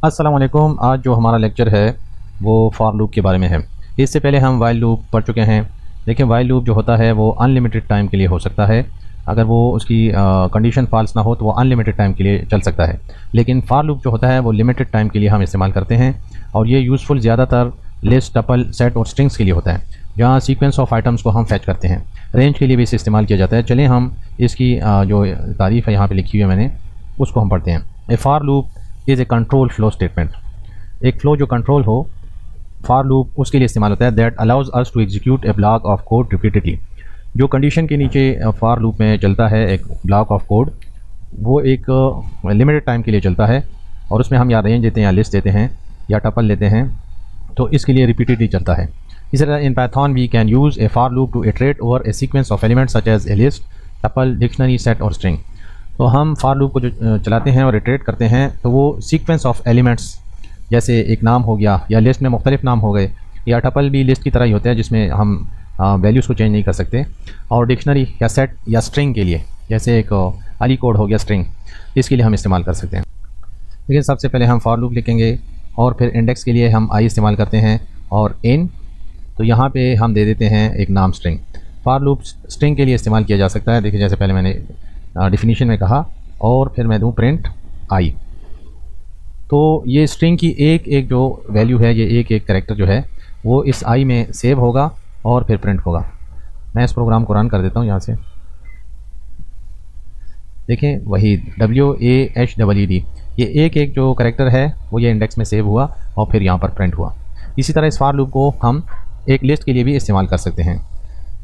अस्सलाम वालेकुम। आज जो हमारा लेक्चर है वो फॉर लूप के बारे में है। इससे पहले हम वाइल लूप पढ़ चुके हैं। देखिए, वाइल लूप जो होता है वो अनलिमिटेड टाइम के लिए हो सकता है। अगर वो उसकी कंडीशन फॉल्स ना हो तो वो अनलिमिटेड टाइम के लिए चल सकता है। लेकिन फॉर लूप जो होता है वो लिमिटेड टाइम के लिए हम इस्तेमाल करते हैं और ये यूज़फुल ज़्यादातर लिस्ट, टपल, सेट और स्ट्रिंग्स के लिए होता है, जहाँ सीक्वेंस ऑफ आइटम्स को हम फैच करते हैं। रेंज के लिए भी इसे इस्तेमाल किया जाता है। चलिए हम इसकी जो तारीफ़ है यहाँ पे लिखी हुई है मैंने, उसको हम पढ़ते हैं। A for loop is a control flow statement. एक फ्लो जो कंट्रोल हो, फॉर लूप उसके लिए इस्तेमाल होता है। That allows us to execute a block of code repeatedly. जो कंडीशन के नीचे फॉर लूप में चलता है एक ब्लॉक ऑफ कोड, वो एक लिमिटेड टाइम के लिए चलता है और उसमें हम या रेंज देते हैं या लिस्ट देते हैं या टपल लेते हैं, तो इसके लिए रिपीटेडली चलता है। इसी तरह in Python we can use a for loop to iterate over a sequence of elements such as a list, tuple, dictionary, set और स्ट्रिंग। तो हम फॉर लूप को जो चलाते हैं और इटरेट करते हैं तो वो सीक्वेंस ऑफ एलिमेंट्स, जैसे एक नाम हो गया या लिस्ट में मुख्तलिफ नाम हो गए, या टपल भी लिस्ट की तरह ही होते हैं जिसमें हम वैल्यूज़ को चेंज नहीं कर सकते, और डिक्शनरी या सेट या स्ट्रिंग के लिए, जैसे एक अली कोड हो गया स्ट्रिंग, इसके लिए हम इस्तेमाल कर सकते हैं। लेकिन सबसे पहले हम फॉर लूप लिखेंगे और फिर इंडेक्स के लिए हम आई इस्तेमाल करते हैं और इन, तो यहाँ पे हम दे देते हैं एक नाम स्ट्रिंग। फॉर लूप स्ट्रिंग के लिए इस्तेमाल किया जा सकता है। देखिए, जैसे पहले मैंने डिफिनीशन में कहा, और फिर मैं दूँ प्रिंट आई। तो ये स्ट्रिंग की एक एक जो वैल्यू है, ये एक एक कैरेक्टर जो है वो इस आई में सेव होगा और फिर प्रिंट होगा। मैं इस प्रोग्राम को रन कर देता हूँ यहाँ से। देखें, वहीद, WAHEED, ये एक एक जो कैरेक्टर है वो ये इंडेक्स में सेव हुआ और फिर यहाँ पर प्रिंट हुआ। इसी तरह इस फॉर लूप को हम एक लिस्ट के लिए भी इस्तेमाल कर सकते हैं।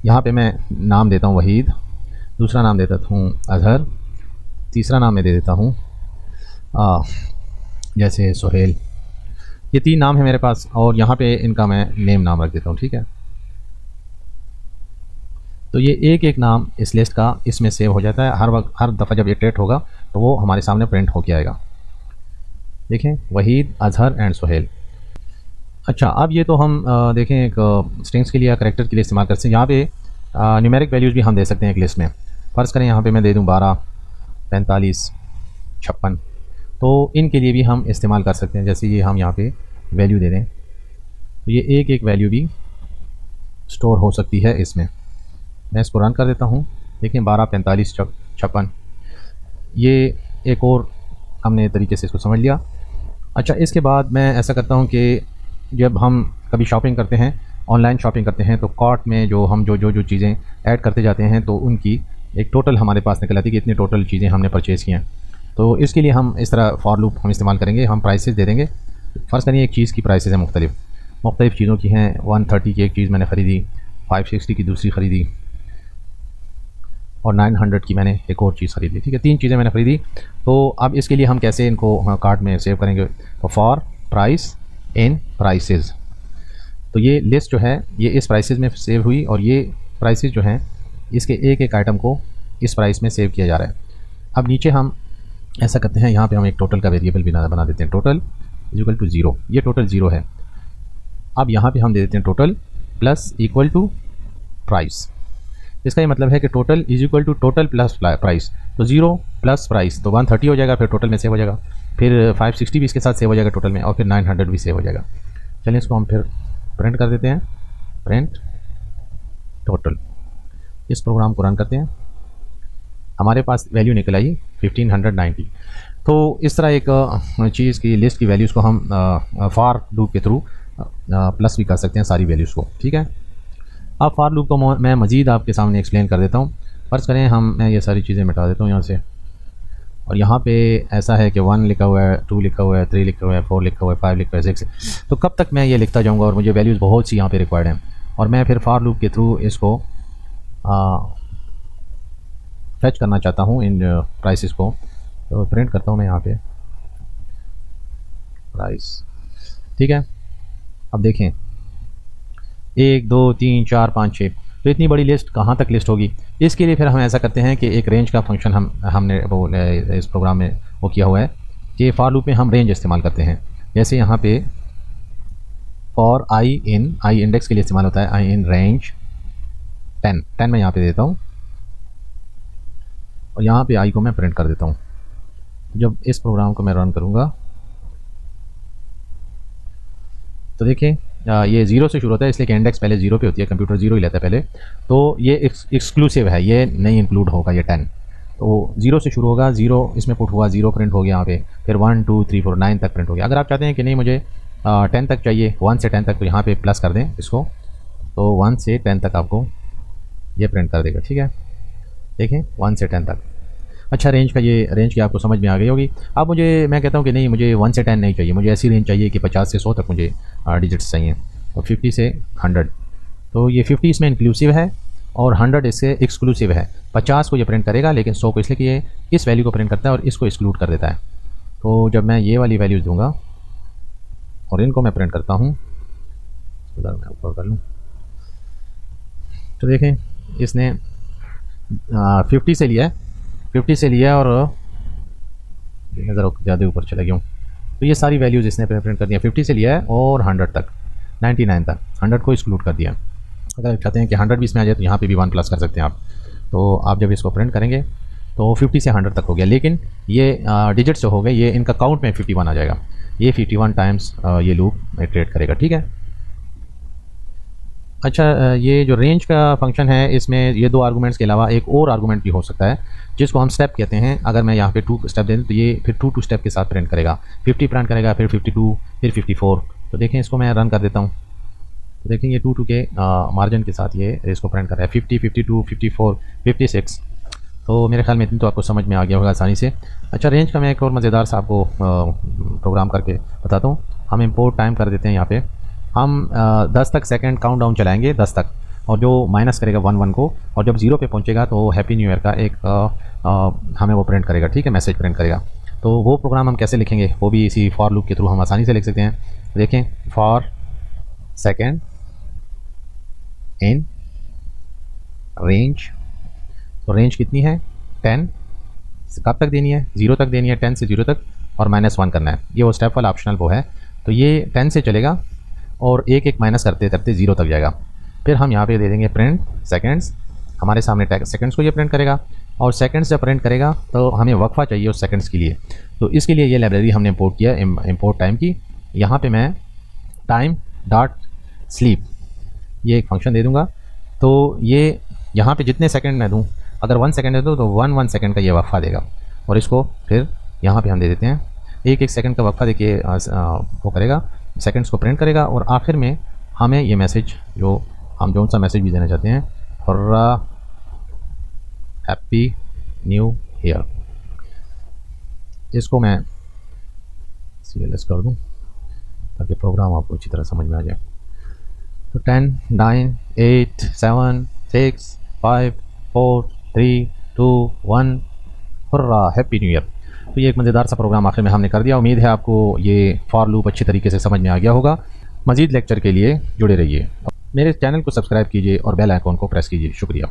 यहाँ पे मैं नाम देता हूँ वहीद, दूसरा नाम देता हूँ अजहर, तीसरा नाम मैं दे देता हूँ जैसे सोहेल। ये 3 नाम है मेरे पास और यहाँ पे इनका मैं नेम नाम रख देता हूँ, ठीक है। तो ये एक एक नाम इस लिस्ट का इसमें सेव हो जाता है। हर वक्त, हर दफ़ा जब इटरेट होगा तो वो हमारे सामने प्रिंट होके आएगा। देखें, वहीद, अजहर एंड सोहेल। अच्छा, अब ये तो हम देखें एक स्ट्रिंग्स के लिए या करेक्टर के लिए इस्तेमाल करते हैं। यहाँ पे न्यूमेरिक वैल्यूज़ भी हम दे सकते हैं एक लिस्ट में। फ़र्ज़ करें यहाँ पे मैं दे दूँ 12, 45, 56, तो इनके लिए भी हम इस्तेमाल कर सकते हैं। जैसे ये हम यहाँ पे वैल्यू दे दें तो ये एक एक वैल्यू भी स्टोर हो सकती है इसमें। मैं इसको रन कर देता हूँ। देखें, 12, 45, 56, ये एक और हमने तरीके से इसको समझ लिया। अच्छा, इसके बाद मैं ऐसा करता हूँ कि जब हम कभी शॉपिंग करते हैं, ऑनलाइन शॉपिंग करते हैं, तो कार्ट में जो हम जो चीज़ें ऐड करते जाते हैं तो उनकी एक टोटल हमारे पास निकल आती है कि इतनी टोटल चीज़ें हमने परचेज़ की हैं। तो इसके लिए हम इस तरह फॉर लूप हम इस्तेमाल करेंगे। हम प्राइसेस दे देंगे। फ़र्ज़ करिए एक चीज़ की प्राइसेस हैं मुख्तलिफ़ चीज़ों की हैं। 130 की एक चीज़ मैंने ख़रीदी, 560 की दूसरी ख़रीदी और 900 की मैंने एक और चीज़ ख़रीदी, ठीक है। 3 चीज़ें मैंने ख़रीदी। तो अब इसके लिए हम कैसे इनको कार्ट में सेव करेंगे? तो फॉर प्राइस इन प्राइसेस, तो ये लिस्ट जो है ये इस प्राइसेस में सेव हुई और ये प्राइसेस जो हैं इसके एक एक आइटम को इस प्राइस में सेव किया जा रहा है। अब नीचे हम ऐसा करते हैं, यहाँ पे हम एक टोटल का वेरिएबल भी बना देते हैं। टोटल इज इक्वल टू 0, ये टोटल 0 है। अब यहाँ पे हम दे देते हैं total plus equal to price. इसका ये मतलब है कि total is equal to total plus price. तो 0 प्लस प्राइस तो 130 हो जाएगा, फिर टोटल में सेव हो जाएगा, फिर 560 भी इसके साथ सेव हो जाएगा टोटल में, और फिर 900 भी सेव हो जाएगा। चलिए इसको हम फिर प्रिंट कर देते हैं, प्रिंट टोटल। इस प्रोग्राम को रन करते हैं, हमारे पास वैल्यू निकल आई 1590। तो इस तरह एक चीज़ की लिस्ट की वैल्यूज़ को हम फॉर लूप के थ्रू प्लस भी कर सकते हैं सारी वैल्यूज़ को, ठीक है। अब फॉर लूप को मैं मज़ीद आपके सामने एक्सप्लेन कर देता हूँ। फ़र्ज़ करें मैं ये सारी चीज़ें मिटा देता हूँ यहाँ से, और यहाँ पे ऐसा है कि 1 लिखा हुआ है, 2 लिखा हुआ है, 3 लिखा हुआ है, 4 लिखा हुआ है, 5 लिखा हुआ है, 6। तो कब तक मैं ये लिखता जाऊँगा और मुझे वैल्यूज़ बहुत सी यहाँ पे रिक्वायर्ड हैं, और मैं फिर फॉर लूप के थ्रू इसको फैच करना चाहता हूँ इन प्राइसेस को। तो प्रिंट करता हूँ मैं यहाँ पे प्राइस, ठीक है। अब देखें 1, 2, 3, 4, 5, 6, तो इतनी बड़ी लिस्ट कहाँ तक लिस्ट होगी? इसके लिए फिर हम ऐसा करते हैं कि एक रेंज का फंक्शन हमने वो इस प्रोग्राम में वो किया हुआ है कि फॉर लूप में हम रेंज इस्तेमाल करते हैं। जैसे यहाँ पे फॉर आई इंडेक्स के लिए इस्तेमाल होता है, आई इन रेंज 10 मैं यहाँ पे देता हूँ और यहाँ पे आई को मैं प्रिंट कर देता हूँ। जब इस प्रोग्राम को मैं रन करूँगा तो देखिए ये 0 से शुरू होता है, इसलिए कि इंडेक्स पहले 0 पे होती है, कंप्यूटर 0 ही लेता है पहले। तो ये एक्सक्लूसिव है, ये नहीं इंक्लूड होगा ये 10। तो 0 से शुरू होगा, 0 इसमें पुट हुआ, 0 प्रिंट हो गया यहाँ पे, फिर 1 2 3 4 9 तक प्रिंट हो गया। अगर आप चाहते हैं कि नहीं मुझे 10 तक चाहिए, 1 से 10 तक, तो यहाँ पे प्लस कर दें इसको, तो 1 से 10 तक आपको ये प्रिंट कर देगा। ठीक है, देखें 1 से 10 तक। अच्छा, रेंज का ये रेंज की आपको समझ में आ गई होगी। अब मैं कहता हूँ कि नहीं मुझे 1 से 10 नहीं चाहिए, मुझे ऐसी रेंज चाहिए कि 50 से 100 तक मुझे डिजिट्स चाहिए, और 50 से 100। तो ये 50 इसमें इंक्लूसिव है और 100 इससे एक्सक्लूसिव है। 50 को ये प्रिंट करेगा, लेकिन 100 को, इसलिए कि ये इस वैल्यू को प्रिंट करता है और इसको एक्सक्लूड कर देता है। तो जब मैं ये वाली वैल्यूज़ दूंगा और इनको मैं प्रिंट करता हूँ, उधर मैं ऊपर कर लूँ, तो देखें इसने 50 से लिया है, 50 से लिया और ज़रा ज़्यादा ऊपर चला गया हूँ। तो ये सारी वैल्यूज़ इसने प्रिंट कर दिया, 50 से लिया है और 100 तक, 99 तक, 100 को एक्सक्लूड कर दिया। अगर आप चाहते हैं कि 100 भी इसमें आ जाए तो यहाँ पे भी 1 प्लस कर सकते हैं आप। तो आप जब इसको प्रिंट करेंगे तो 50 से 100 तक हो गया, लेकिन ये डिजिट्स जो हो गए ये इनका काउंट में 51 आ जाएगा। ये 51 टाइम्स ये लूप इटरेट करेगा। ठीक है। अच्छा, ये जो रेंज का फंक्शन है, इसमें ये 2 आर्गूमेंट्स के अलावा एक और आर्गूमेंट भी हो सकता है, जिसको हम स्टेप कहते हैं। अगर मैं यहाँ पे 2 स्टेप दे दूँ तो ये फिर 2 स्टेप के साथ प्रिंट करेगा, 50 प्रिंट करेगा, फिर 52, फिर 54। तो देखें इसको मैं रन कर देता हूँ, तो देखें ये 2 के मार्जिन के साथ ये इसको प्रिंट कर रहा है, 50, 52, 54, 56। तो मेरे ख्याल में इतनी तो आपको समझ में आ गया होगा आसानी से। अच्छा, रेंज का मैं एक और मज़ेदार सा आपको प्रोग्राम करके बताता हूँ। हम इम्पोर्ट टाइम कर देते हैं, यहाँ पे हम 10 तक सेकंड काउंट डाउन चलाएंगे, 10 तक, और जो माइनस करेगा 1 को, और जब 0 पे पहुँचेगा तो हैप्पी न्यू ईयर का एक हमें वो प्रिंट करेगा। ठीक है, मैसेज प्रिंट करेगा। तो वो प्रोग्राम हम कैसे लिखेंगे, वो भी इसी फॉर लूप के थ्रू हम आसानी से लिख सकते हैं। देखें, फॉर सेकेंड इन रेंज, तो रेंज कितनी है 10, कब तक देनी है, 0 तक देनी है, 10 से 0 तक, और -1 करना है। ये वो स्टेप वाला ऑप्शनल वो है। तो ये 10 से चलेगा और एक एक माइनस करते करते 0 तक जाएगा। फिर हम यहाँ पे दे देंगे प्रिंट सेकंड्स, हमारे सामने टैग सेकंड्स को ये प्रिंट करेगा, और सेकंड्स जब प्रिंट करेगा तो हमें वक्फा चाहिए उस सेकंड्स के लिए। तो इसके लिए ये लाइब्रेरी हमने इंपोर्ट किया, इंपोर्ट टाइम की। यहाँ पे मैं टाइम डॉट स्लीप ये एक फंक्शन दे दूँगा। तो ये यहाँ पे जितने सेकंड मैं दूँ, अगर 1 सेकंड दे दूँ तो 1 सेकंड का ये वक्फा देगा, और इसको फिर यहाँ पे हम दे देते हैं एक सेकंड का वक्फा देके वो करेगा, सेकंड्स को प्रिंट करेगा, और आखिर में हमें ये मैसेज जो सा मैसेज भी देना चाहते हैं, हैप्पी न्यू ईयर, इसको मैं CLS कर दूं ताकि प्रोग्राम आपको अच्छी तरह समझ में आ जाए। तो 10 9 8 7 6 5 4 3 2 1 हैप्पी न्यू ईयर। तो ये एक मज़ेदार सा प्रोग्राम आखिर में हमने कर दिया। उम्मीद है आपको ये फॉर लूप अच्छी तरीके से समझ में आ गया होगा। मज़ीद लेक्चर के लिए जुड़े रहिए, मेरे चैनल को सब्सक्राइब कीजिए और बेल आइकॉन को प्रेस कीजिए। शुक्रिया।